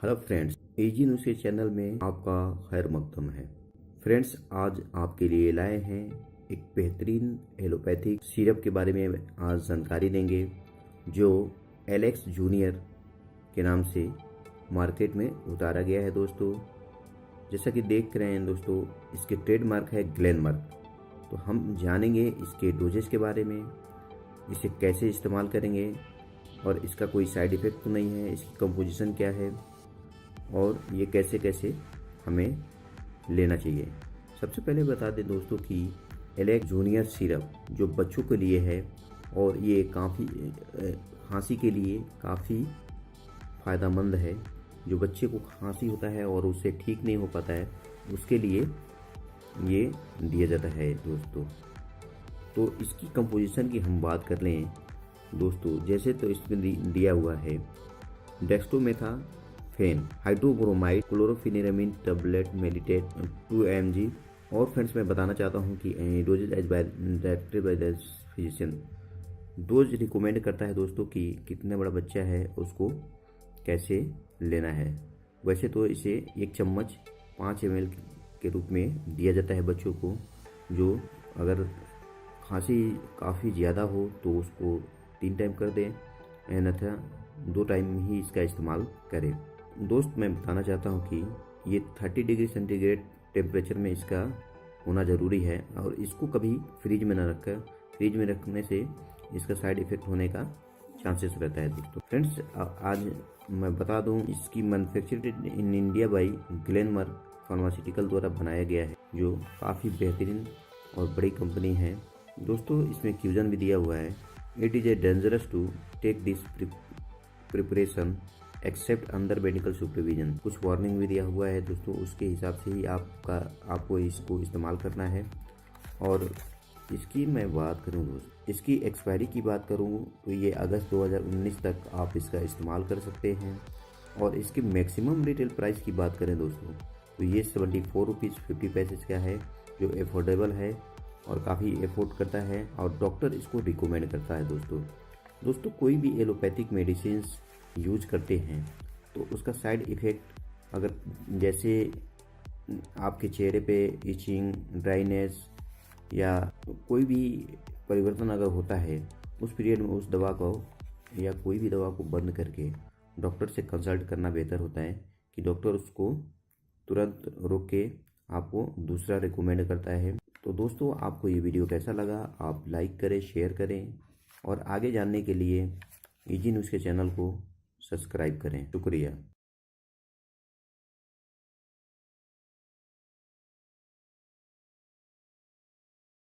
Hello friends, एजी news के channel में आपका खैर मकदम है। फ्रेंड्स, आज आपके लिए लाए हैं एक बेहतरीन एलोपैथिक सिरप के बारे में आज जानकारी देंगे, जो एलेक्स जूनियर के नाम से मार्केट में उतारा गया है। दोस्तों, जैसा कि देख रहे हैं दोस्तों, इसके ट्रेडमार्क है ग्लेनमार्क। तो हम जानेंगे इसके डोजेस के बारे में, इसे कैसे इस्तेमाल करेंगे और इसका कोई साइड इफ़ेक्ट तो नहीं है, इसकी कंपोजिशन क्या है और ये कैसे कैसे हमें लेना चाहिए। सबसे पहले बता दें दोस्तों कि एलेक्स जूनियर सिरप जो बच्चों के लिए है और ये काफ़ी खांसी के लिए काफ़ी फ़ायदेमंद है। जो बच्चे को खांसी होता है और उससे ठीक नहीं हो पाता है, उसके लिए ये दिया जाता है दोस्तों। तो इसकी कंपोजिशन की हम बात कर लें दोस्तों, जैसे तो इसमें दिया हुआ है dextromethorphan hydrobromide chlorpheniramine tablet maleate 2 mg। और फ्रेंड्स, मैं बताना चाहता हूँ कि dosage as by directed by the physician. Dose recommend करता है दोस्तों कि कितना बड़ा बच्चा है उसको कैसे लेना है। वैसे तो इसे 1 चम्मच 5 ml के रूप में दिया जाता है बच्चों को। जो अगर खांसी काफ़ी ज़्यादा हो तो उसको 3 टाइम कर दें, अन्यथा 2 टाइम ही इसका इस्तेमाल करें। दोस्त, मैं बताना चाहता हूँ कि ये 30 डिग्री सेंटीग्रेड टेम्परेचर में इसका होना ज़रूरी है और इसको कभी फ्रिज में ना रखकर, फ्रिज में रखने से इसका साइड इफ़ेक्ट होने का चांसेस रहता है दोस्तों। फ्रेंड्स, आज मैं बता दूं, इसकी manufactured in India by Glenmark pharmaceutical द्वारा बनाया गया है, जो काफ़ी बेहतरीन और बड़ी कंपनी है दोस्तों। इसमें क्यूजन भी दिया हुआ है, it is a dangerous to take this preparation except under medical supervision. कुछ वार्निंग भी दिया हुआ है दोस्तों, उसके हिसाब से ही आपको इसको इस्तेमाल करना है। और इसकी मैं बात करूँ दोस्त, इसकी एक्सपायरी की बात करूँ तो ये अगस्त 2019 तक आप इसका इस्तेमाल कर सकते हैं। और इसकी मैक्सिमम रिटेल प्राइस की बात करें दोस्तों, तो ये 74 रुपीज़ 50 पैसे का है, जो एफोर्डेबल है और काफ़ी एफोर्ड करता है और डॉक्टर इसको रिकमेंड करता है दोस्तों। कोई भी एलोपैथिक मेडिसिन यूज करते हैं तो उसका साइड इफ़ेक्ट, अगर जैसे आपके चेहरे पे इचिंग, ड्राइनेस या कोई भी परिवर्तन अगर होता है, उस पीरियड में उस दवा को या कोई भी दवा को बंद करके डॉक्टर से कंसल्ट करना बेहतर होता है कि डॉक्टर उसको तुरंत रोक के आपको दूसरा रिकमेंड करता है। तो दोस्तों, आपको ये वीडियो कैसा लगा, आप लाइक करें, शेयर करें और आगे जानने के लिए एजी न्यूज़ के चैनल को सब्सक्राइब करें। शुक्रिया।